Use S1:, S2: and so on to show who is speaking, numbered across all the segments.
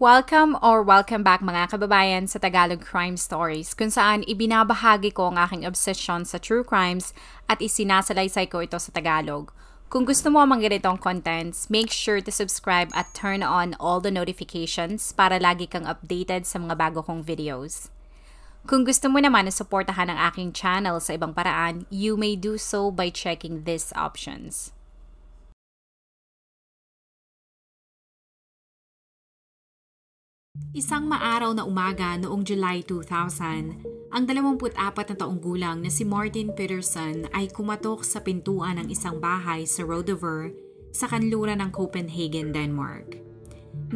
S1: Welcome back mga kababayan sa Tagalog Crime Stories, kung saan ibinabahagi ko ang aking obsession sa true crimes at isinasalaysay ko ito sa Tagalog. Kung gusto mo ang mga ganitong contents, make sure to subscribe at turn on all the notifications para lagi kang updated sa mga bago kong videos. Kung gusto mo naman na suportahan ang aking channel sa ibang paraan, you may do so by checking these options. Isang maaraw na umaga noong July 2000, ang 24 na taong gulang na si Martin Peterson ay kumatok sa pintuan ng isang bahay sa Rødovre sa kanluran ng Copenhagen, Denmark.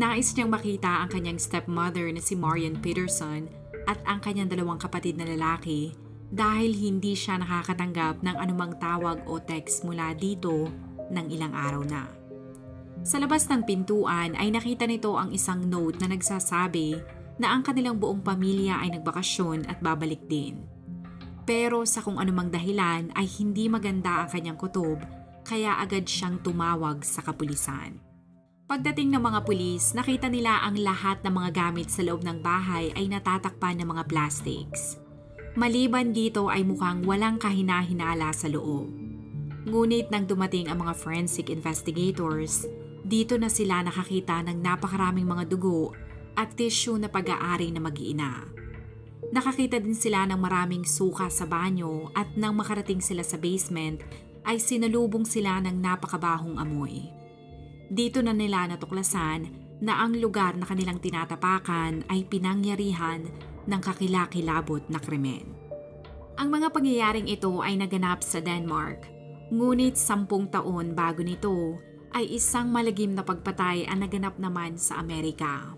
S1: Nais niyang makita ang kanyang stepmother na si Marion Peterson at ang kanyang dalawang kapatid na lalaki dahil hindi siya nakakatanggap ng anumang tawag o text mula dito ng ilang araw na. Sa labas ng pintuan ay nakita nito ang isang note na nagsasabi na ang kanilang buong pamilya ay nagbakasyon at babalik din. Pero sa kung anumang dahilan ay hindi maganda ang kanyang kutob, kaya agad siyang tumawag sa kapulisan. Pagdating ng mga pulis, nakita nila ang lahat ng mga gamit sa loob ng bahay ay natatakpan ng mga plastics. Maliban dito ay mukhang walang kahina-hinala sa loob. Ngunit nang dumating ang mga forensic investigators, dito na sila nakakita ng napakaraming mga dugo at tissue na pag-aari na mag-iina. Nakakita din sila ng maraming suka sa banyo at nang makarating sila sa basement ay sinalubong sila ng napakabahong amoy. Dito na nila natuklasan na ang lugar na kanilang tinatapakan ay pinangyarihan ng kakilakilabot na krimen. Ang mga pangyayaring ito ay naganap sa Denmark, ngunit 10 taon bago nito ay isang malagim na pagpatay ang naganap naman sa Amerika.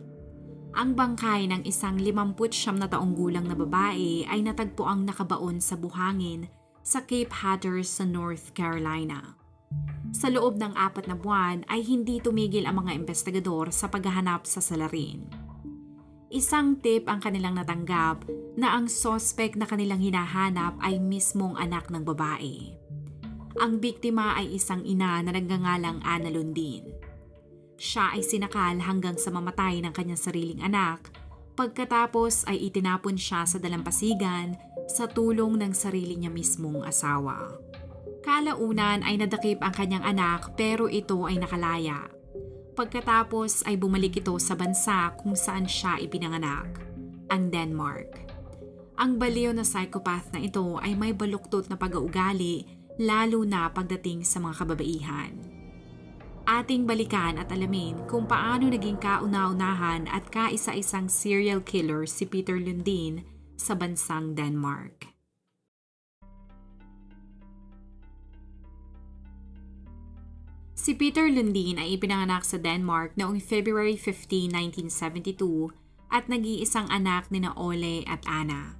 S1: Ang bangkay ng isang 59 na taong gulang na babae ay natagpuang nakabaon sa buhangin sa Cape Hatteras sa North Carolina. Sa loob ng 4 na buwan ay hindi tumigil ang mga investigador sa paghahanap sa salarin. Isang tip ang kanilang natanggap na ang suspect na kanilang hinahanap ay mismong anak ng babae. Ang biktima ay isang ina na nagngangalang Anna Lundin. Siya ay sinakal hanggang sa mamatay ng kanyang sariling anak, pagkatapos ay itinapon siya sa dalampasigan sa tulong ng sarili niya mismong asawa. Kalaunan ay nadakip ang kanyang anak pero ito ay nakalaya. Pagkatapos ay bumalik ito sa bansa kung saan siya ipinanganak, ang Denmark. Ang baliw na psychopath na ito ay may baluktot na pag-uugali lalo na pagdating sa mga kababaihan. Ating balikan at alamin kung paano naging kauna-unahan at kaisa-isang serial killer si Peter Lundin sa bansang Denmark. Si Peter Lundin ay ipinanganak sa Denmark noong February 15, 1972 at nag-iisang anak nina Ole at Anna.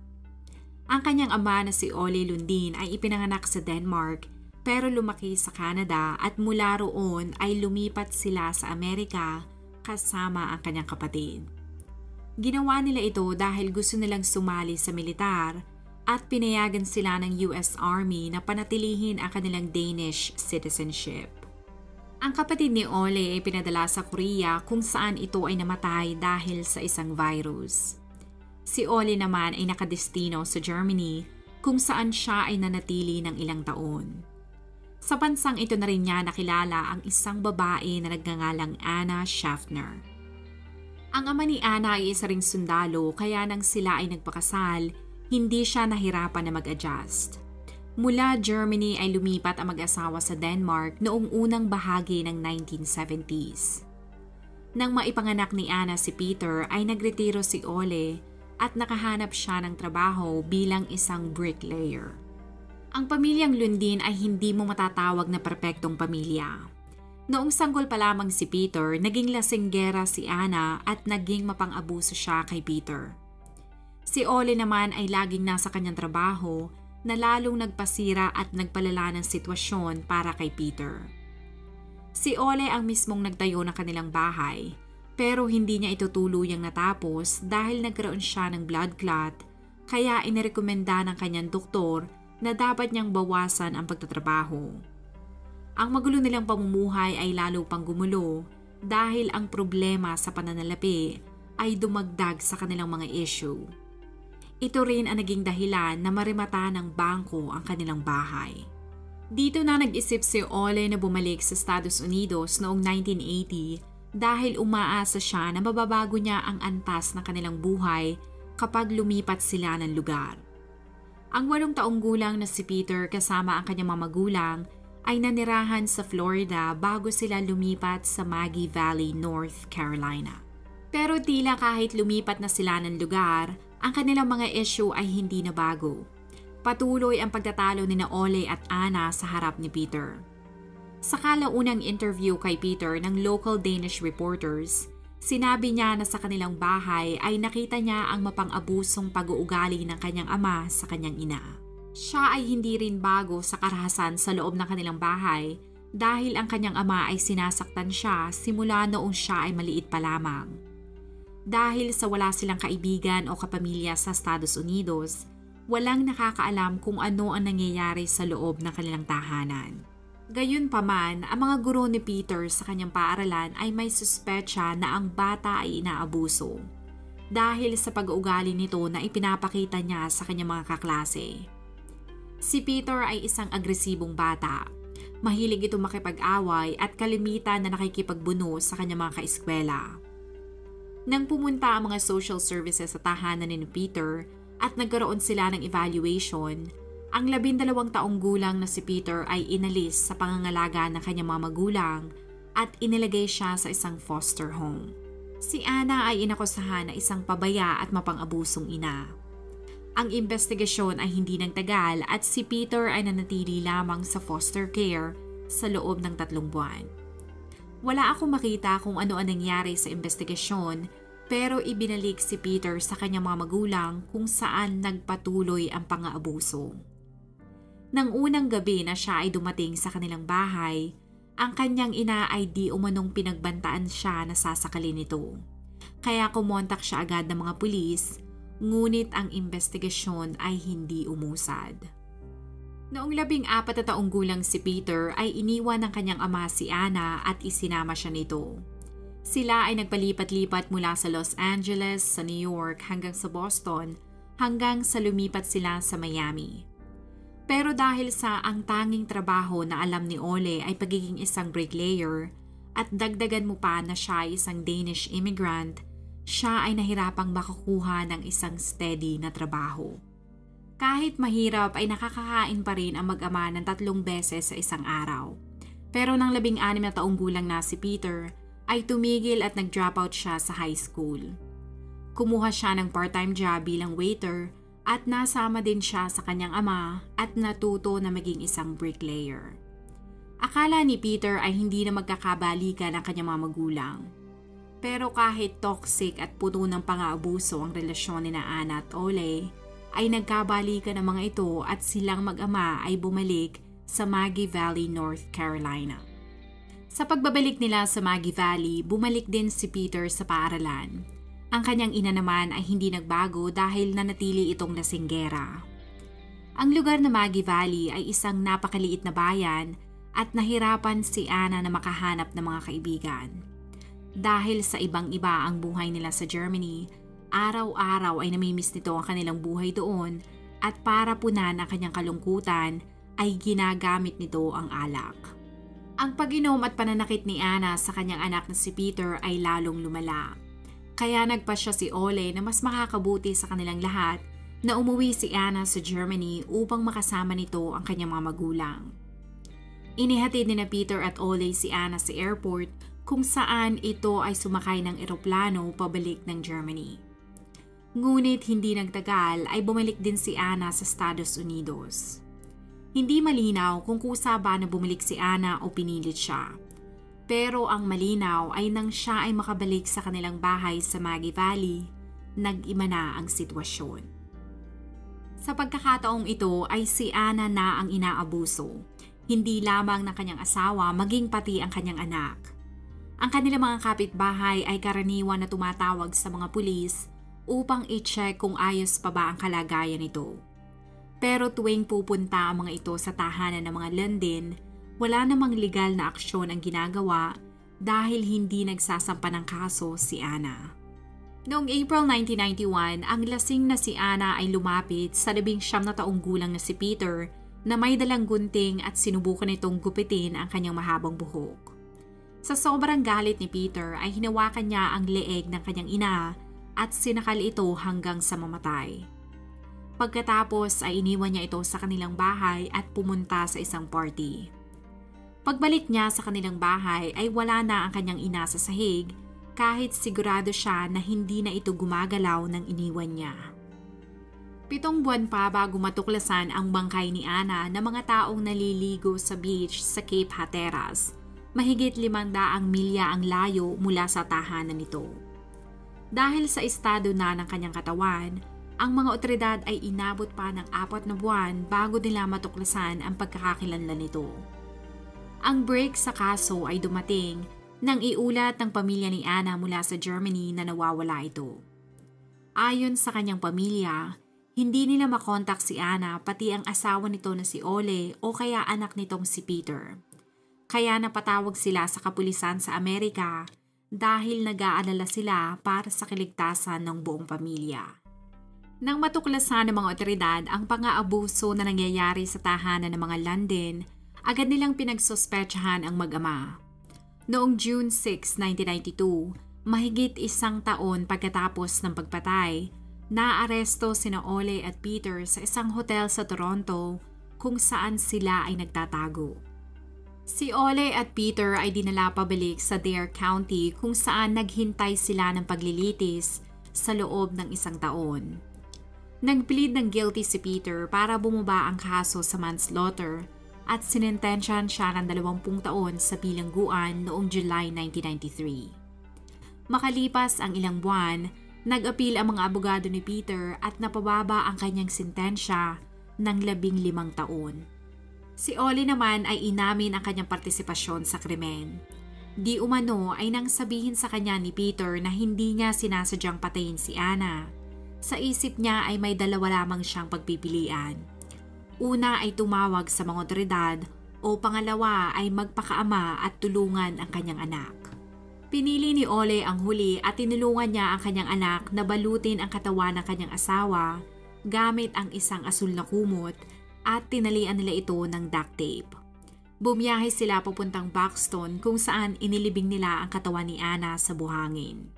S1: Ang kanyang ama na si Ole Lundin ay ipinanganak sa Denmark pero lumaki sa Canada at mula roon ay lumipat sila sa Amerika kasama ang kanyang kapatid. Ginawa nila ito dahil gusto nilang sumali sa militar at pinayagan sila ng US Army na panatilihin ang kanilang Danish citizenship. Ang kapatid ni Ole ay pinadala sa Korea kung saan ito ay namatay dahil sa isang virus. Si Ole naman ay nakadestino sa Germany kung saan siya ay nanatili ng ilang taon. Sa bansang ito na rin niya nakilala ang isang babae na nagngangalang Anna Schaffner. Ang ama ni Anna ay isa ring sundalo kaya nang sila ay nagpakasal, hindi siya nahirapan na mag-adjust. Mula Germany ay lumipat ang mag-asawa sa Denmark noong unang bahagi ng 1970s. Nang maipanganak ni Anna si Peter ay nagretiro si Ole at nakahanap siya ng trabaho bilang isang bricklayer. Ang pamilyang Lundin ay hindi mo matatawag na perpektong pamilya. Noong sanggol pa lamang si Peter, naging lasinggera si Anna at naging mapang-abuso siya kay Peter. Si Ole naman ay laging nasa kanyang trabaho na lalong nagpasira at nagpalala ng sitwasyon para kay Peter. Si Ole ang mismong nagtayo ng kanilang bahay, pero hindi niya ito tuluyang natapos dahil nagkaroon siya ng blood clot, kaya inirekomenda ng kanyang doktor na dapat niyang bawasan ang pagtatrabaho. Ang magulo nilang pamumuhay ay lalo pang gumulo dahil ang problema sa pananalapi ay dumagdag sa kanilang mga issue. Ito rin ang naging dahilan na marimata ng bangko ang kanilang bahay. Dito na nag-isip si Ole na bumalik sa Estados Unidos noong 1980 dahil umaasa siya na mababago niya ang antas ng kanilang buhay kapag lumipat sila ng lugar. Ang 8 taong gulang na si Peter kasama ang kanyang mga magulang ay nanirahan sa Florida bago sila lumipat sa Maggie Valley, North Carolina. Pero tila kahit lumipat na sila ng lugar, ang kanilang mga issue ay hindi na bago. Patuloy ang pagtatalo ni Ole at Anna sa harap ni Peter. Sa kalaunang interview kay Peter ng local Danish reporters, sinabi niya na sa kanilang bahay ay nakita niya ang mapang-abusong pag-uugali ng kanyang ama sa kanyang ina. Siya ay hindi rin bago sa karahasan sa loob ng kanilang bahay dahil ang kanyang ama ay sinasaktan siya simula noong siya ay maliit pa lamang. Dahil sa wala silang kaibigan o kapamilya sa Estados Unidos, walang nakakaalam kung ano ang nangyayari sa loob ng kanilang tahanan. Gayunpaman, ang mga guro ni Peter sa kanyang paaralan ay may suspecha na ang bata ay inaabuso dahil sa pag-uugali nito na ipinapakita niya sa kanyang mga kaklase. Si Peter ay isang agresibong bata. Mahilig ito makipag-away at kalimitan na nakikipagbuno sa kanyang mga kaeskwela. Nang pumunta ang mga social services sa tahanan ni Peter at nagkaroon sila ng evaluation, ang 12 taong gulang na si Peter ay inalis sa pangangalaga ng kanyang mga magulang at inilagay siya sa isang foster home. Si Anna ay inakusahan na isang pabaya at mapang-abusong ina. Ang investigasyon ay hindi nagtagal at si Peter ay nanatili lamang sa foster care sa loob ng 3 buwan. Wala akong makita kung ano ang nangyari sa investigasyon pero ibinalik si Peter sa kanyang mga magulang kung saan nagpatuloy ang pang-aabuso. Nang unang gabi na siya ay dumating sa kanilang bahay, ang kanyang ina ay di umanong pinagbantaan siya na sasakalin nito. Kaya kumontak siya agad ng mga pulis, ngunit ang investigasyon ay hindi umusad. Noong 14 na taong gulang si Peter ay iniwan ng kanyang ama si Anna at isinama siya nito. Sila ay nagpalipat-lipat mula sa Los Angeles, sa New York hanggang sa Boston hanggang sa lumipat sila sa Miami. Pero dahil sa ang tanging trabaho na alam ni Ole ay pagiging isang bricklayer at dagdagan mo pa na siya ay isang Danish immigrant, siya ay nahirapang makakuha ng isang steady na trabaho. Kahit mahirap ay nakakakain pa rin ang mag-ama ng 3 beses sa isang araw. Pero nang 16 na taong gulang na si Peter, ay tumigil at nag-dropout siya sa high school. Kumuha siya ng part-time job bilang waiter at nasama din siya sa kanyang ama at natuto na maging isang bricklayer. Akala ni Peter ay hindi na magkakabalikan ang kanyang mga magulang. Pero kahit toxic at puno ng pang-aabuso ang relasyon ni Anna at Ole, ay nagkabalikan ang mga ito at silang mag-ama ay bumalik sa Maggie Valley, North Carolina. Sa pagbabalik nila sa Maggie Valley, bumalik din si Peter sa paaralan. Ang kanyang ina naman ay hindi nagbago dahil nanatili itong lasinggera. Ang lugar na Maggie Valley ay isang napakaliit na bayan at nahirapan si Anna na makahanap ng mga kaibigan. Dahil sa ibang-iba ang buhay nila sa Germany, araw-araw ay namimiss nito ang kanilang buhay doon at para punan ang kanyang kalungkutan ay ginagamit nito ang alak. Ang pag-inom at pananakit ni Anna sa kanyang anak na si Peter ay lalong lumala. Kaya nagpasya si Ole na mas makakabuti sa kanilang lahat na umuwi si Anna sa Germany upang makasama nito ang kanyang mga magulang. Inihatid ni Peter at Ole si Anna sa airport kung saan ito ay sumakay ng eroplano pabalik ng Germany. Ngunit hindi nagtagal ay bumalik din si Anna sa Estados Unidos. Hindi malinaw kung kusa ba na bumalik si Anna o pinilit siya. Pero ang malinaw ay nang siya ay makabalik sa kanilang bahay sa Maggie Valley, nag-ima na ang sitwasyon. Sa pagkakataong ito ay si Anna na ang inaabuso, hindi lamang ng kanyang asawa maging pati ang kanyang anak. Ang kanilang mga kapitbahay ay karaniwan na tumatawag sa mga pulis upang i-check kung ayos pa ba ang kalagayan nito. Pero tuwing pupunta ang mga ito sa tahanan ng mga London, wala namang legal na aksyon ang ginagawa dahil hindi nagsasampa ng kaso si Anna. Noong April 1991, ang lasing na si Anna ay lumapit sa 19 na taong gulang na si Peter na may dalang gunting at sinubukan nitong gupitin ang kanyang mahabang buhok. Sa sobrang galit ni Peter ay hinawakan niya ang leeg ng kanyang ina at sinakal ito hanggang sa mamatay. Pagkatapos ay iniwan niya ito sa kanilang bahay at pumunta sa isang party. Pagbalik niya sa kanilang bahay ay wala na ang kanyang ina sa sahig kahit sigurado siya na hindi na ito gumagalaw nang iniwan niya. 7 buwan pa bago matuklasan ang bangkay ni Anna na mga taong naliligo sa beach sa Cape Hatteras, mahigit 500 milya ang layo mula sa tahanan nito. Dahil sa estado na ng kanyang katawan, ang mga otoridad ay inabot pa ng 4 na buwan bago nila matuklasan ang pagkakakilanlan nito. Ang break sa kaso ay dumating nang iulat ng pamilya ni Anna mula sa Germany na nawawala ito. Ayon sa kanyang pamilya, hindi nila makontak si Anna pati ang asawa nito na si Ole o kaya anak nitong si Peter. Kaya napatawag sila sa kapulisan sa Amerika dahil nag-aalala sila para sa kaligtasan ng buong pamilya. Nang matuklasan ng mga otoridad ang pang-aabuso na nangyayari sa tahanan ng mga London, agad nilang pinagsospetsahan ang mag-ama. Noong June 6, 1992, mahigit 1 taon pagkatapos ng pagpatay, naaresto sina Ole at Peter sa isang hotel sa Toronto kung saan sila ay nagtatago. Si Ole at Peter ay dinala pabalik sa Dare County kung saan naghintay sila ng paglilitis sa loob ng 1 taon. Nagplead ng guilty si Peter para bumaba ang kaso sa manslaughter at sinentensyahan siya ng 20 taon sa bilangguan noong July 1993. Makalipas ang ilang buwan, nag-appeal ang mga abogado ni Peter at napababa ang kanyang sentensya ng 15 taon. Si Ole naman ay inamin ang kanyang partisipasyon sa krimen. Di umano ay nang sabihin sa kanya ni Peter na hindi niya sinasadyang patayin si Anna. Sa isip niya ay may 2 lamang siyang pagpipilian. Una ay tumawag sa mga otoridad o pangalawa ay magpakaama at tulungan ang kanyang anak. Pinili ni Ole ang huli at tinulungan niya ang kanyang anak na balutin ang katawan ng kanyang asawa gamit ang isang asul na kumot at tinalian nila ito ng duct tape. Bumiyahe sila papuntang Buxton kung saan inilibing nila ang katawan ni Anna sa buhangin.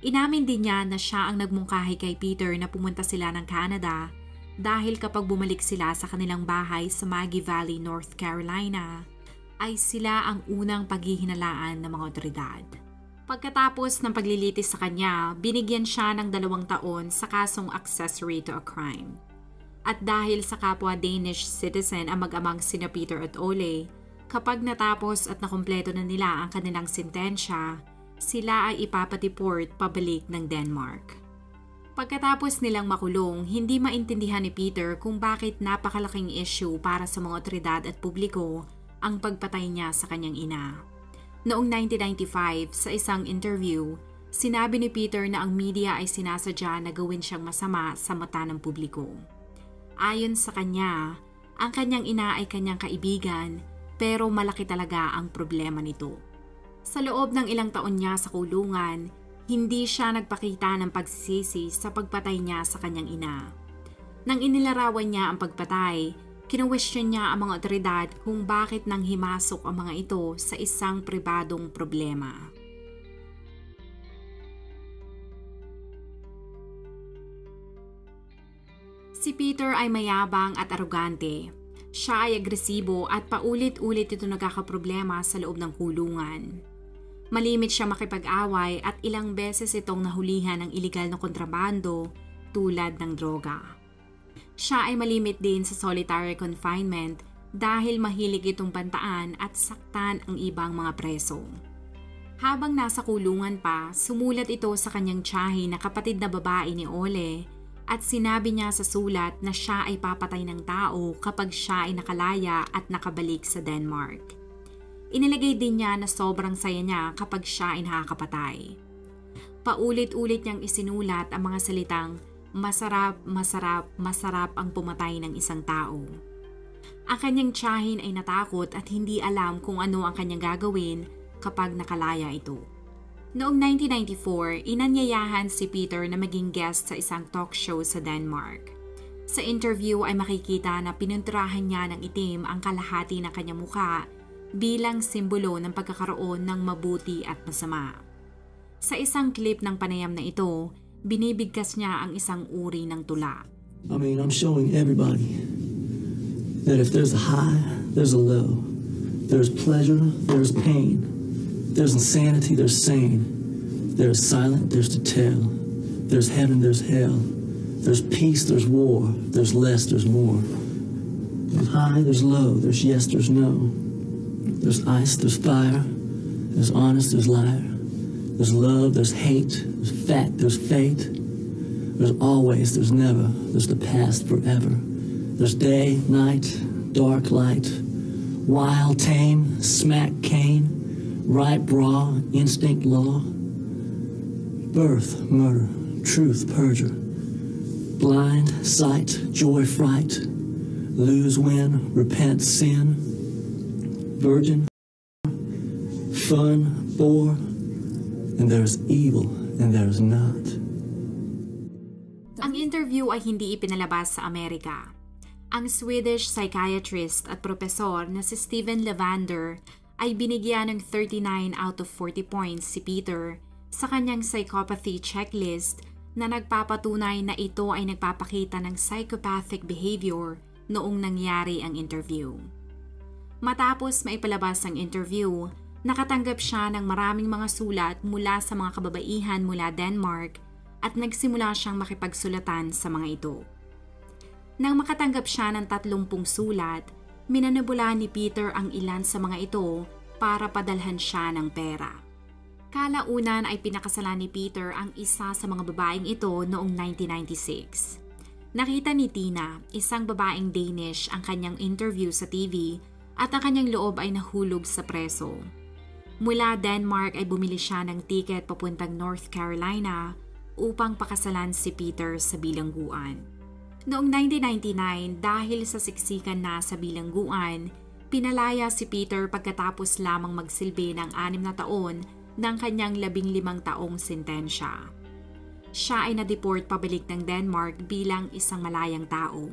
S1: Inamin din niya na siya ang nagmungkahi kay Peter na pumunta sila ng Canada dahil kapag bumalik sila sa kanilang bahay sa Maggie Valley, North Carolina, ay sila ang unang paghihinalaan ng mga otoridad. Pagkatapos ng paglilitis sa kanya, binigyan siya ng 2 taon sa kasong accessory to a crime. At dahil sa kapwa Danish citizen ang mag-amang sina Peter at Ole, kapag natapos at nakumpleto na nila ang kanilang sentensya, sila ay ipapatiport pabalik ng Denmark. Pagkatapos nilang makulong, hindi maintindihan ni Peter kung bakit napakalaking issue para sa mga otoridad at publiko ang pagpatay niya sa kanyang ina. Noong 1995, sa isang interview, sinabi ni Peter na ang media ay sinasadya na gawin siyang masama sa mata ng publiko. Ayon sa kanya, ang kanyang ina ay kanyang kaibigan pero malaki talaga ang problema nito. Sa loob ng ilang taon niya sa kulungan, hindi siya nagpakita ng pagsisisi sa pagpatay niya sa kanyang ina. Nang inilarawan niya ang pagpatay, kinwestiyon niya ang mga otoridad kung bakit nang himasok ang mga ito sa isang pribadong problema. Si Peter ay mayabang at arogante. Siya ay agresibo at paulit-ulit ito nagkakaproblema sa loob ng kulungan. Malimit siya makipag-away at ilang beses itong nahulihan ng iligal na kontrabando tulad ng droga. Siya ay malimit din sa solitary confinement dahil mahilig itong bantaan at saktan ang ibang mga preso. Habang nasa kulungan pa, sumulat ito sa kanyang tiyahin na kapatid na babae ni Ole at sinabi niya sa sulat na siya ay papatay ng tao kapag siya ay nakalaya at nakabalik sa Denmark. Inilagay din niya na sobrang saya niya kapag siya ay nakakapatay. Paulit-ulit niyang isinulat ang mga salitang masarap, masarap, masarap ang pumatay ng isang tao. Ang kanyang tiyahin ay natakot at hindi alam kung ano ang kanyang gagawin kapag nakalaya ito. Noong 1994, inanyayahan si Peter na maging guest sa isang talk show sa Denmark. Sa interview ay makikita na pinunturahan niya ng itim ang kalahati ng kanyang mukha bilang simbolo ng pagkakaroon ng mabuti at masama. Sa isang clip ng panayam na ito, binibigkas niya ang isang uri ng tula.
S2: I'm showing everybody that if there's a high, there's a low. There's pleasure, there's pain. There's insanity, there's sane. There's silent, there's to tell. There's heaven, there's hell. There's peace, there's war. There's less, there's more. There's high, there's low. There's yes, there's no. There's ice, there's fire. There's honest, there's liar. There's love, there's hate. There's fact, there's fate. There's always, there's never. There's the past, forever. There's day, night, dark, light. Wild, tame, smack, cane. Right, raw, instinct, law. Birth, murder, truth, perjure. Blind, sight, joy, fright. Lose, win, repent, sin. Virgin, fun, bore. And there's evil, and there's not.
S1: Ang interview ay hindi ipinalabas sa Amerika. Ang Swedish psychiatrist at propesor na si Steven Levander ay binigyan ng 39 out of 40 points si Peter sa kanyang psychopathy checklist na nagpapatunay na ito ay nagpapakita ng psychopathic behavior noong nangyari ang interview. Matapos maipalabas ang interview, nakatanggap siya ng maraming mga sulat mula sa mga kababaihan mula Denmark at nagsimula siyang makipagsulatan sa mga ito. Nang makatanggap siya ng 30 sulat, minanabula ni Peter ang ilan sa mga ito para padalhan siya ng pera. Kalaunan ay pinakasalan ni Peter ang isa sa mga babaeng ito noong 1996. Nakita ni Tina, isang babaeng Danish, ang kanyang interview sa TV at ang kanyang loob ay nahulog sa preso. Mula Denmark ay bumili siya ng tiket papuntang North Carolina upang pakasalan si Peter sa bilangguan. Noong 1999, dahil sa siksikan na sa bilangguan, pinalaya si Peter pagkatapos lamang magsilbi ng 6 na taon ng kanyang 15 taong sentensya. Siya ay na-deport pabalik ng Denmark bilang isang malayang tao.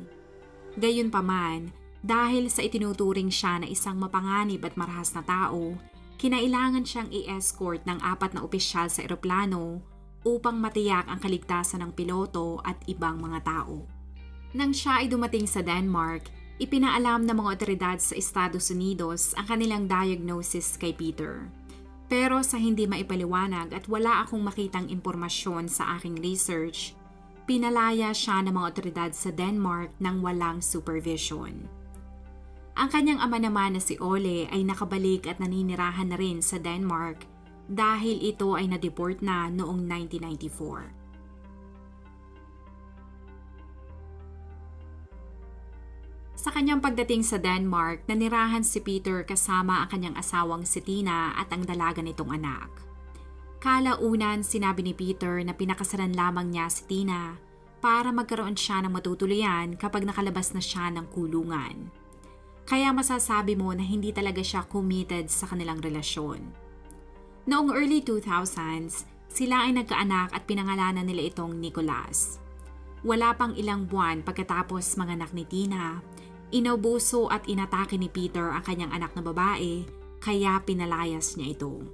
S1: Gayunpaman, dahil sa itinuturing siya na isang mapanganib at marahas na tao, kinailangan siyang i-escort ng 4 na opisyal sa eroplano upang matiyak ang kaligtasan ng piloto at ibang mga tao. Nang siya ay dumating sa Denmark, ipinaalam ng mga otoridad sa Estados Unidos ang kanilang diagnosis kay Peter. Pero sa hindi maipaliwanag at wala akong makitang impormasyon sa aking research, pinalaya siya ng mga otoridad sa Denmark nang walang supervision. Ang kanyang ama naman na si Ole ay nakabalik at naninirahan na rin sa Denmark dahil ito ay na-deport na noong 1994. Sa kanyang pagdating sa Denmark, nanirahan si Peter kasama ang kanyang asawang si Tina at ang dalaga nitong anak. Kalaunan, sinabi ni Peter na pinakasalan lamang niya si Tina para magkaroon siya ng matutuluyan kapag nakalabas na siya ng kulungan. Kaya masasabi mo na hindi talaga siya committed sa kanilang relasyon. Noong early 2000s, sila ay nagkaanak at pinangalanan nila itong Nicholas. Wala pang ilang buwan pagkatapos manganak ni Tina, inaubuso at inatake ni Peter ang kanyang anak na babae, kaya pinalayas niya ito.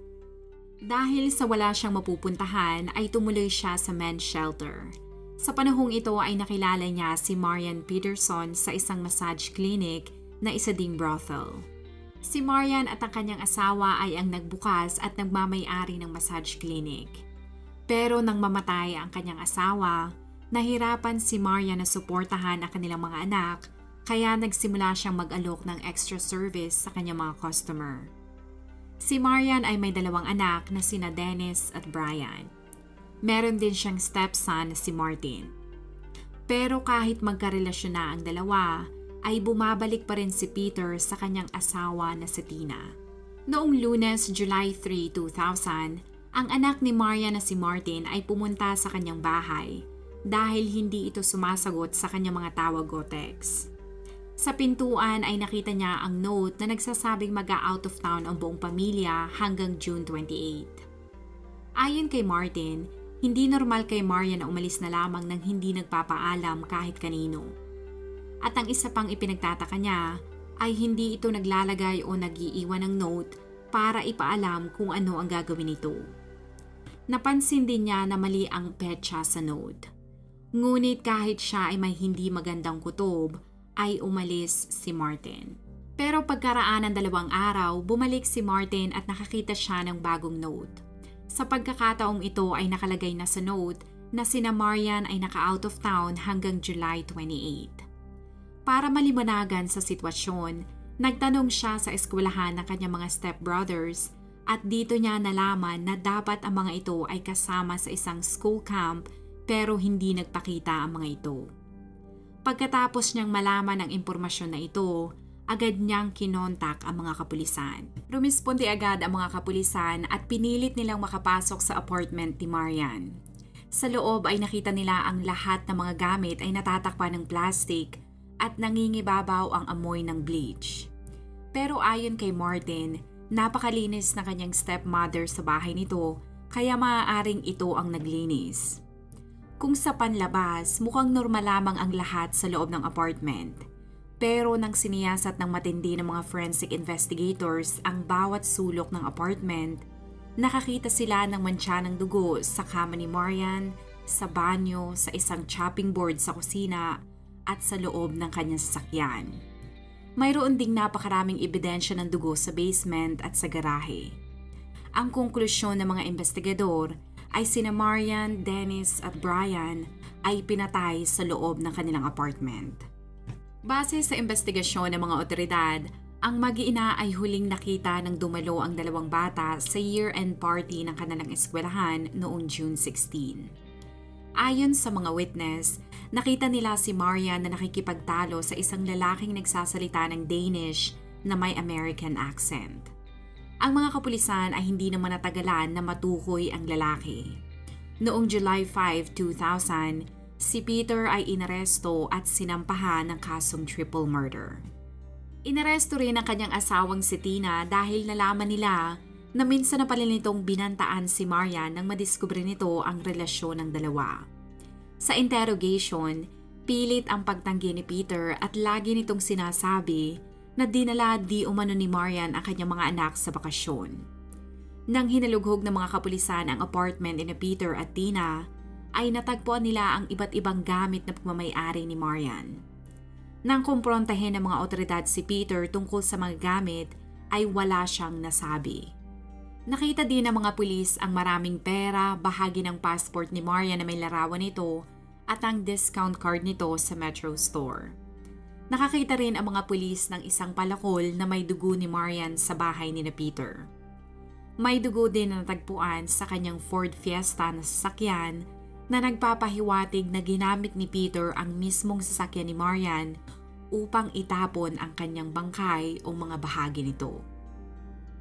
S1: Dahil sa wala siyang mapupuntahan ay tumuloy siya sa men's shelter. Sa panahong ito ay nakilala niya si Marian Peterson sa isang massage clinic na isa ding brothel. Si Marian at ang kanyang asawa ay ang nagbukas at nagmamay-ari ng massage clinic. Pero nang mamatay ang kanyang asawa, nahirapan si Marian na suportahan ang kanilang mga anak, kaya nagsimula siyang mag-alok ng extra service sa kanyang mga customer. Si Marian ay may 2 anak na sina Dennis at Brian. Meron din siyang stepson na si Martin. Pero kahit magkarelasyon na ang dalawa, ay bumabalik pa rin si Peter sa kanyang asawa na si Tina. Noong Lunes, July 3, 2000, ang anak ni Marian na si Martin ay pumunta sa kanyang bahay dahil hindi ito sumasagot sa kanyang mga tawag o text. Sa pintuan ay nakita niya ang note na nagsasabing mag-out of town ang buong pamilya hanggang June 28. Ayon kay Martin, hindi normal kay Marian na umalis na lamang nang hindi nagpapaalam kahit kanino. At ang isa pang ipinagtataka niya ay hindi ito naglalagay o nag-iiwan ng note para ipaalam kung ano ang gagawin nito. Napansin din niya na mali ang petsa sa note. Ngunit kahit siya ay may hindi magandang kutob, ay umalis si Martin. Pero pagkaraan ng 2 araw, bumalik si Martin at nakakita siya ng bagong note. Sa pagkakataong ito ay nakalagay na sa note na sina Marian ay naka-out of town hanggang July 28. Para maliwanagan sa sitwasyon, nagtanong siya sa eskwelahan ng kanyang mga stepbrothers at dito niya nalaman na dapat ang mga ito ay kasama sa isang school camp pero hindi nagpakita ang mga ito. Pagkatapos niyang malaman ang impormasyon na ito, agad niyang kinontak ang mga kapulisan. Rumisponde agad ang mga kapulisan at pinilit nilang makapasok sa apartment ni Marian. Sa loob ay nakita nila ang lahat ng mga gamit ay natatakpan ng plastic at nangingibabaw ang amoy ng bleach. Pero ayon kay Martin, napakalinis na kanyang stepmother sa bahay nito kaya maaaring ito ang naglinis. Kung sa panlabas, mukhang normal lamang ang lahat sa loob ng apartment. Pero nang siniyasat ng matindi ng mga forensic investigators ang bawat sulok ng apartment, nakakita sila ng mantsa ng dugo sa kama ni Marian, sa banyo, sa isang chopping board sa kusina, at sa loob ng kanyang sasakyan. Mayroon ding napakaraming ebidensya ng dugo sa basement at sa garahe. Ang konklusyon ng mga investigador ay sina Marian, Dennis at Brian ay pinatay sa loob ng kanilang apartment. Base sa investigasyon ng mga otoridad, ang mag-iina ay huling nakita ng dumalo ang 2 bata sa year-end party ng kanilang eskwelahan noong June 16. Ayon sa mga witness, nakita nila si Marian na nakikipagtalo sa isang lalaking nagsasalita ng Danish na may American accent. Ang mga kapulisan ay hindi naman natagalan na matukoy ang lalaki. Noong July 5, 2000, si Peter ay inaresto at sinampahan ng kasong triple murder. Inaresto rin ang kanyang asawang si Tina dahil nalaman nila na minsan na pala nitong binantaan si Marian nang madiskubre nito ang relasyon ng dalawa. Sa interrogation, pilit ang pagtanggi ni Peter at lagi nitong sinasabi na dinala di umano ni Marian ang kanyang mga anak sa bakasyon. Nang hinalughog ng mga kapulisan ang apartment ni Peter at Tina, ay natagpuan nila ang iba't ibang gamit na pagmamay-ari ni Marian. Nang kumprontahin ng mga otoridad si Peter tungkol sa mga gamit, ay wala siyang nasabi. Nakita din ng mga pulis ang maraming pera, bahagi ng passport ni Marian na may larawan nito at ang discount card nito sa Metro Store. Nakakita rin ang mga pulis ng isang palakol na may dugo ni Marian sa bahay ni Peter. May dugo din na natagpuan sa kanyang Ford Fiesta na sasakyan na nagpapahiwatig na ginamit ni Peter ang mismong sasakyan ni Marian upang itapon ang kanyang bangkay o mga bahagi nito.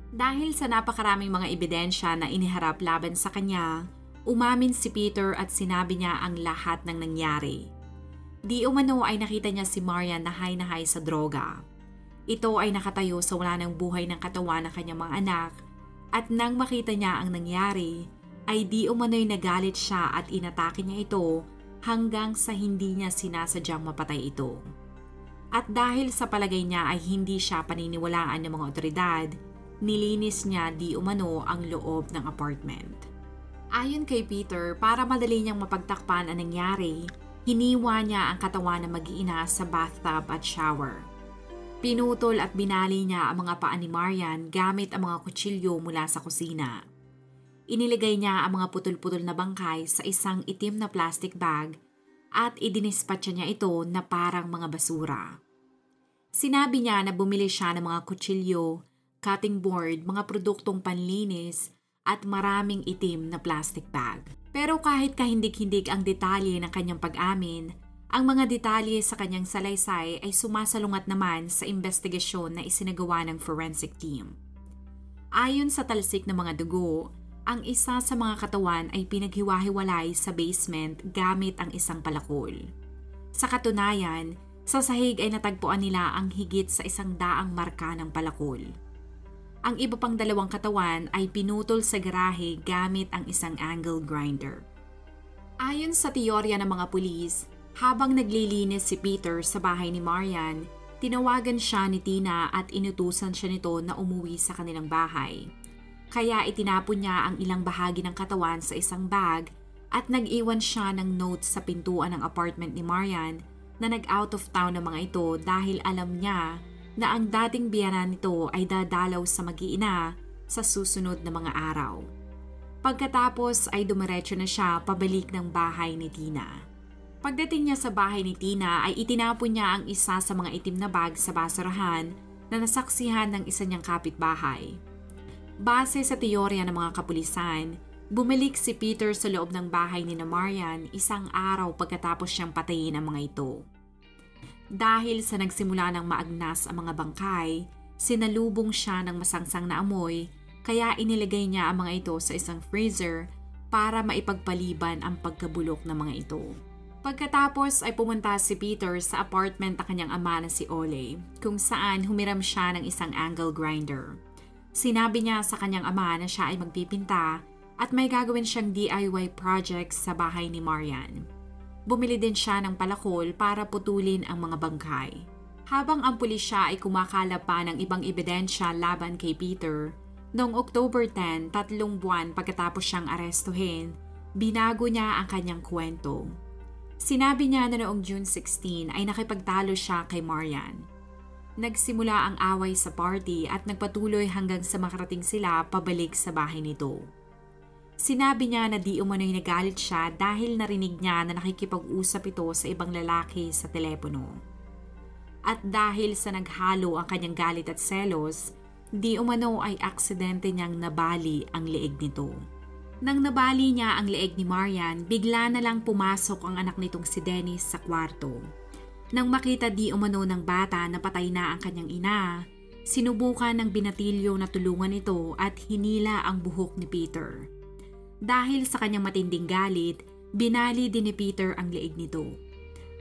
S1: Dahil sa napakaraming mga ebidensya na iniharap laban sa kanya, umamin si Peter at sinabi niya ang lahat ng nangyari. Di umano ay nakita niya si Marian na high sa droga. Ito ay nakatayo sa wala ng buhay ng katawan ng kanyang mga anak at nang makita niya ang nangyari, ay di umano'y nagalit siya at inatake niya ito hanggang sa hindi niya sinasadyang mapatay ito. At dahil sa palagay niya ay hindi siya paniniwalaan ng mga otoridad, nilinis niya di umano ang loob ng apartment. Ayon kay Peter, para madali niyang mapagtakpan ang nangyari, hiniwa niya ang katawan ng mag-iina sa bathtub at shower. Pinutol at binali niya ang mga paa ni Marian gamit ang mga kutsilyo mula sa kusina. Iniligay niya ang mga putol-putol na bangkay sa isang itim na plastic bag at idinispatcha niya ito na parang mga basura. Sinabi niya na bumili siya ng mga kutsilyo, cutting board, mga produktong panlinis at maraming itim na plastic bag. Pero kahit kahindig-hindig ang detalye ng kanyang pag-amin, ang mga detalye sa kanyang salaysay ay sumasalungat naman sa investigasyon na isinagawa ng forensic team. Ayon sa talsik ng mga dugo, ang isa sa mga katawan ay pinaghiwa-hiwalay sa basement gamit ang isang palakol. Sa katunayan, sa sahig ay natagpuan nila ang higit sa 100 marka ng palakol. Ang iba pang dalawang katawan ay pinutol sa garahe gamit ang isang angle grinder. Ayon sa teorya ng mga pulis, habang naglilinis si Peter sa bahay ni Marian, tinawagan siya ni Tina at inutusan siya nito na umuwi sa kanilang bahay. Kaya itinapon niya ang ilang bahagi ng katawan sa isang bag at nag-iwan siya ng note sa pintuan ng apartment ni Marian na nag-out of town ng mga ito dahil alam niya na ang dating biyanan nito ay dadalaw sa mag-iina sa susunod na mga araw. Pagkatapos ay dumiretso na siya pabalik ng bahay ni Tina. Pagdating niya sa bahay ni Tina ay itinapon niya ang isa sa mga itim na bag sa basurahan na nasaksihan ng isa niyang kapitbahay. Base sa teorya ng mga kapulisan, bumalik si Peter sa loob ng bahay ni Marian isang araw pagkatapos siyang patayin ang mga ito. Dahil sa nagsimula ng maagnas ang mga bangkay, sinalubong siya ng masangsang na amoy kaya inilagay niya ang mga ito sa isang freezer para maipagpaliban ang pagkabulok ng mga ito. Pagkatapos ay pumunta si Peter sa apartment ng kanyang ama na si Ole, kung saan humiram siya ng isang angle grinder. Sinabi niya sa kanyang ama na siya ay magpipinta at may gagawin siyang DIY projects sa bahay ni Marian. Bumili din siya ng palakol para putulin ang mga bangkay. Habang ang pulisya ay kumakalap pa ng ibang ebidensya laban kay Peter, noong October 10, 3 buwan pagkatapos siyang arestuhin, binago niya ang kanyang kwento. Sinabi niya na noong June 16 ay nakipagtalo siya kay Marian. Nagsimula ang away sa party at nagpatuloy hanggang sa makarating sila pabalik sa bahay nito. Sinabi niya na di umano'y nagalit siya dahil narinig niya na nakikipag-usap ito sa ibang lalaki sa telepono. At dahil sa naghalo ang kanyang galit at selos, di umano ay aksidente niyang nabali ang leeg nito. Nang nabali niya ang leeg ni Marian, bigla na lang pumasok ang anak nitong si Dennis sa kwarto. Nang makita di umano ng bata na patay na ang kanyang ina, sinubukan ng binatilyo na tulungan ito at hinila ang buhok ni Peter. Dahil sa kanyang matinding galit, binali din ni Peter ang leeg nito.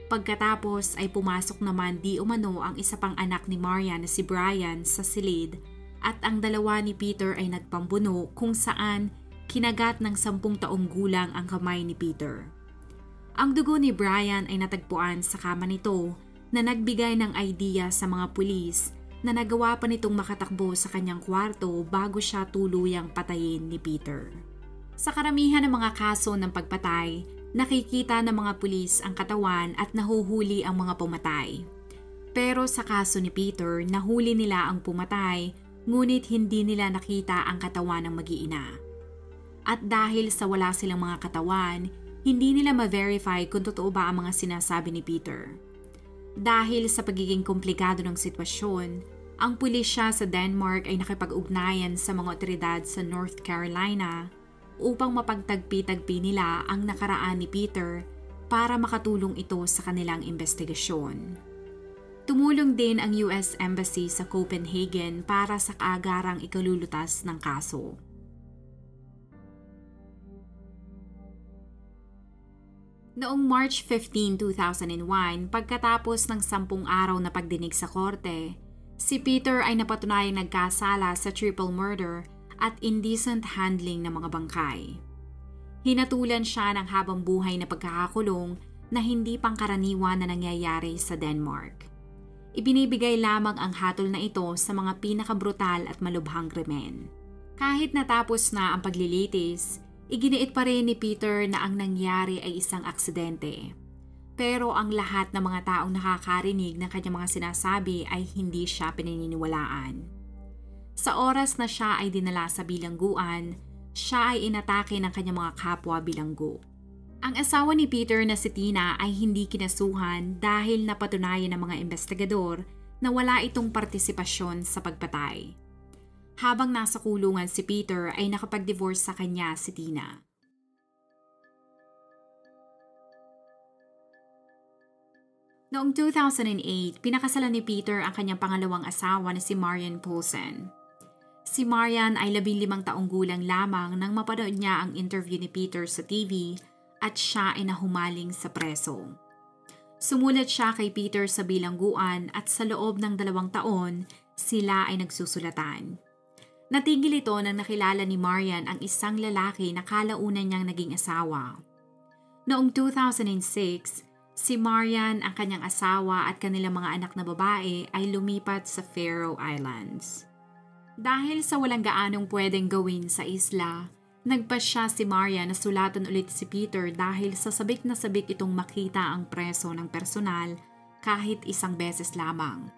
S1: Pagkatapos ay pumasok naman di umano ang isa pang anak ni Marian na si Brian sa silid at ang dalawa ni Peter ay nagpambuno kung saan kinagat ng 10 taong gulang ang kamay ni Peter. Ang dugo ni Brian ay natagpuan sa kama nito na nagbigay ng idea sa mga pulis na nagawa pa nitong makatakbo sa kanyang kwarto bago siya tuluyang patayin ni Peter. Sa karamihan ng mga kaso ng pagpatay, nakikita ng mga pulis ang katawan at nahuhuli ang mga pumatay. Pero sa kaso ni Peter, nahuli nila ang pumatay, ngunit hindi nila nakita ang katawan ng mag-iina. At dahil sa wala silang mga katawan, hindi nila ma-verify kung totoo ba ang mga sinasabi ni Peter. Dahil sa pagiging komplikado ng sitwasyon, ang pulisya sa Denmark ay nakipag-ugnayan sa mga otoridad sa North Carolina upang mapagtagpi-tagpi nila ang nakaraan ni Peter para makatulong ito sa kanilang investigasyon. Tumulong din ang US Embassy sa Copenhagen para sa kaagarang ikalulutas ng kaso. Noong March 15, 2001, pagkatapos ng 10 araw na pagdinig sa korte, si Peter ay napatunayang nagkasala sa triple murder at indecent handling ng mga bangkay. Hinatulan siya ng habang buhay na pagkakakulong na hindi pangkaraniwan na nangyayari sa Denmark. Ibinibigay lamang ang hatol na ito sa mga pinakabrutal at malubhang krimen. Kahit natapos na ang paglilitis, iginiit pa rin ni Peter na ang nangyari ay isang aksidente. Pero ang lahat ng mga taong nakakarinig ng kanyang mga sinasabi ay hindi siya pinaniniwalaan. Sa oras na siya ay dinala sa bilangguan, siya ay inatake ng kanyang mga kapwa bilanggo. Ang asawa ni Peter na si Tina ay hindi kinasuhan dahil napatunayan ng mga investigador na wala itong partisipasyon sa pagpatay. Habang nasa kulungan si Peter ay nakapag-divorce sa kanya si Tina. Noong 2008, pinakasalan ni Peter ang kanyang pangalawang asawa na si Marian Poulsen. Si Marian ay 15 taong gulang lamang nang mapanood niya ang interview ni Peter sa TV at siya ay nahumaling sa preso. Sumulat siya kay Peter sa bilangguan at sa loob ng 2 taon, sila ay nagsusulatan. Natigil ito nang nakilala ni Marian ang isang lalaki na kalaunan niyang naging asawa. Noong 2006, si Marian, ang kanyang asawa at kanilang mga anak na babae ay lumipat sa Faroe Islands. Dahil sa walang gaanong pwedeng gawin sa isla, nagpasya si Marian na sulatan ulit si Peter dahil sa sabik na sabik itong makita ang preso ng personal kahit isang beses lamang.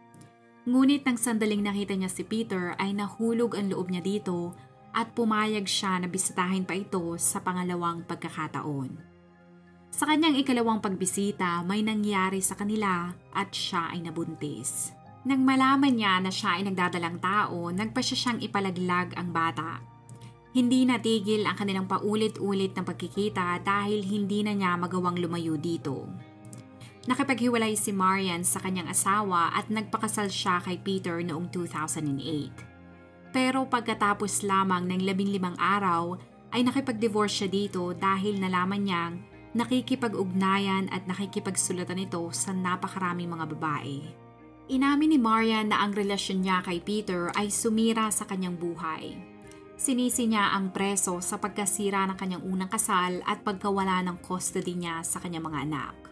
S1: Ngunit nang sandaling nakita niya si Peter ay nahulog ang loob niya dito at pumayag siya na bisitahin pa ito sa pangalawang pagkakataon. Sa kanyang ikalawang pagbisita, may nangyari sa kanila at siya ay nabuntis. Nang malaman niya na siya ay nagdadalang tao, nagpasya siyang ipalaglag ang bata. Hindi natigil ang kanilang paulit-ulit ng pagkikita dahil hindi na niya magawang lumayo dito. Nakipaghiwalay si Marian sa kanyang asawa at nagpakasal siya kay Peter noong 2008. Pero pagkatapos lamang ng 15 araw ay nakipag-divorce siya dito dahil nalaman niyang nakikipag-ugnayan at nakikipagsulatan ito sa napakaraming mga babae. Inamin ni Marian na ang relasyon niya kay Peter ay sumira sa kanyang buhay. Sinisi niya ang preso sa pagkasira ng kanyang unang kasal at pagkawala ng custody niya sa kanyang mga anak.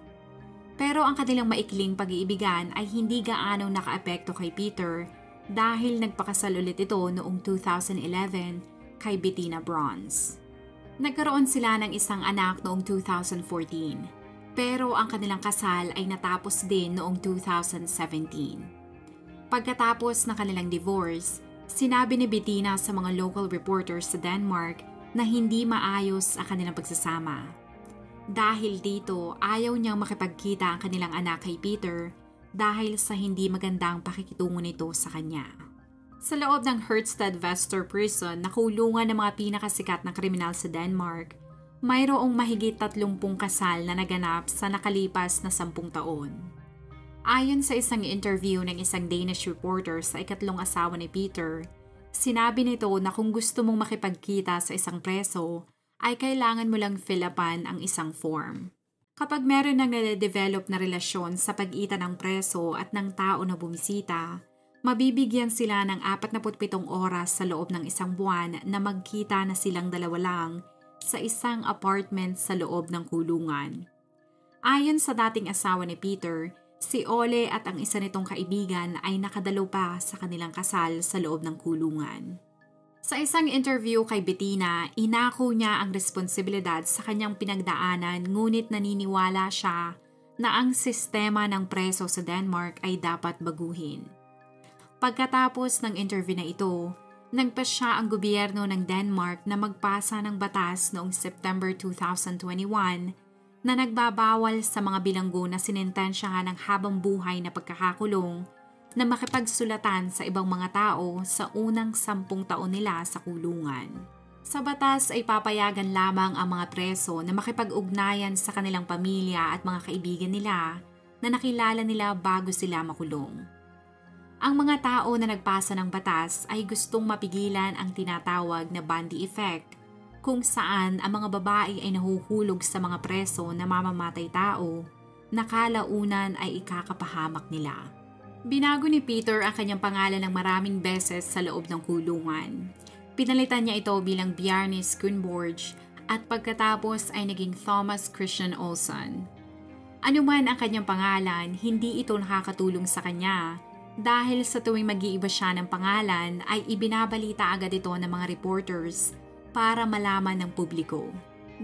S1: Pero ang kanilang maikling pag-iibigan ay hindi gaano nakaapekto kay Peter dahil nagpakasal ulit ito noong 2011 kay Bettina Bronze. Nagkaroon sila ng isang anak noong 2014, pero ang kanilang kasal ay natapos din noong 2017. Pagkatapos ng kanilang divorce, sinabi ni Bettina sa mga local reporters sa Denmark na hindi maayos ang kanilang pagsasama. Dahil dito, ayaw niyang makipagkita ang kanilang anak kay Peter dahil sa hindi magandang pakikitungo nito sa kanya. Sa loob ng Herstedvester Prison na kulungan ng mga pinakasikat na kriminal sa Denmark, mayroong mahigit 30 kasal na naganap sa nakalipas na 10 taon. Ayon sa isang interview ng isang Danish reporter sa ikatlong asawa ni Peter, sinabi nito na kung gusto mong makipagkita sa isang preso, ay kailangan mo lang fill upan ang isang form. Kapag meron nang nade-develop na relasyon sa pagitan ng preso at ng tao na bumisita, mabibigyan sila ng 47 oras sa loob ng isang buwan na magkita na silang dalawa lang sa isang apartment sa loob ng kulungan. Ayon sa dating asawa ni Peter, si Ole at ang isa nitong kaibigan ay nakadalo pa sa kanilang kasal sa loob ng kulungan. Sa isang interview kay Bettina, inako niya ang responsibilidad sa kanyang pinagdaanan ngunit naniniwala siya na ang sistema ng preso sa Denmark ay dapat baguhin. Pagkatapos ng interview na ito, nagpasya ang gobyerno ng Denmark na magpasa ng batas noong September 2021 na nagbabawal sa mga bilanggo na sinintensyahan ng habang buhay na pagkakakulong na makipagsulatan sa ibang mga tao sa unang 10 taon nila sa kulungan. Sa batas ay papayagan lamang ang mga preso na makipag-ugnayan sa kanilang pamilya at mga kaibigan nila na nakilala nila bago sila makulong. Ang mga tao na nagpasa ng batas ay gustong mapigilan ang tinatawag na Bundy effect, kung saan ang mga babae ay nahuhulog sa mga preso na mamamatay tao na kalaunan ay ikakapahamak nila. Binago ni Peter ang kanyang pangalan ng maraming beses sa loob ng kulungan. Pinalitan niya ito bilang Bjarne Skundborg at pagkatapos ay naging Thomas Christian Olsson. Anuman ang kanyang pangalan, hindi ito nakakatulong sa kanya dahil sa tuwing mag-iiba siya ng pangalan ay ibinabalita agad ito ng mga reporters para malaman ng publiko.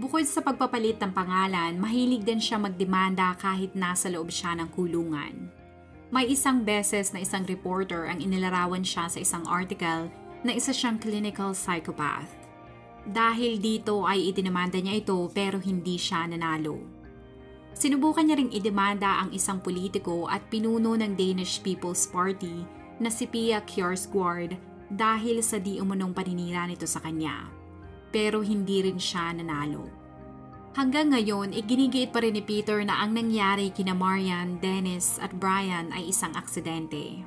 S1: Bukod sa pagpapalit ng pangalan, mahilig din siya magdemanda kahit nasa loob siya ng kulungan. May isang beses na isang reporter ang inilarawan siya sa isang article na isa siyang clinical psychopath. Dahil dito ay idinamanda niya ito pero hindi siya nanalo. Sinubukan niya ring idemanda ang isang politiko at pinuno ng Danish People's Party na si Pia Kjaersgaard dahil sa di umunong paninira nito sa kanya. Pero hindi rin siya nanalo. Hanggang ngayon, iginigiit pa rin ni Peter na ang nangyari kina Marian, Dennis at Brian ay isang aksidente.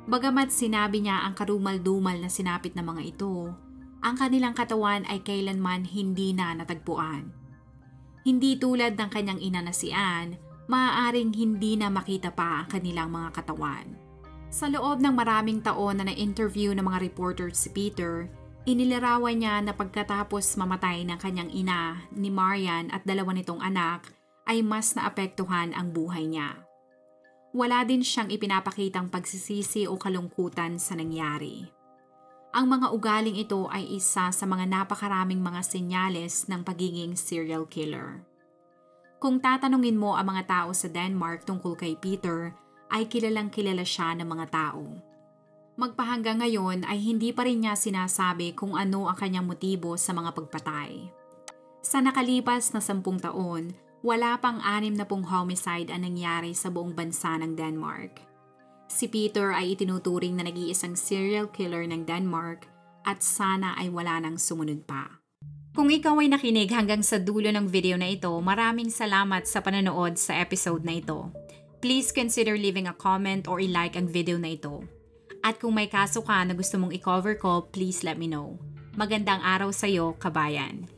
S1: Bagamat sinabi niya ang karumal-dumal na sinapit ng mga ito, ang kanilang katawan ay kailanman hindi na natagpuan. Hindi tulad ng kanyang ina na si Anne, maaaring hindi na makita pa ang kanilang mga katawan. Sa loob ng maraming taon na na-interview ng mga reporter si Peter, inilarawan niya na pagkatapos mamatay ng kanyang ina, ni Marian at dalawa nitong anak, ay mas naapektuhan ang buhay niya. Wala din siyang ipinapakitang pagsisisi o kalungkutan sa nangyari. Ang mga ugaling ito ay isa sa mga napakaraming mga senyales ng pagiging serial killer. Kung tatanungin mo ang mga tao sa Denmark tungkol kay Peter, ay kilalang kilala siya ng mga tao. Magpahanggang ngayon ay hindi pa rin niya sinasabi kung ano ang kanyang motibo sa mga pagpatay. Sa nakalipas na 10 taon, wala pang 60 homicide ang nangyari sa buong bansa ng Denmark. Si Peter ay itinuturing na nag-iisang serial killer ng Denmark at sana ay wala nang sumunod pa. Kung ikaw ay nakinig hanggang sa dulo ng video na ito, maraming salamat sa panonood sa episode na ito. Please consider leaving a comment or i-like ang video na ito. At kung may kaso ka na gusto mong i-cover ko, please let me know. Magandang araw sa iyo, kabayan.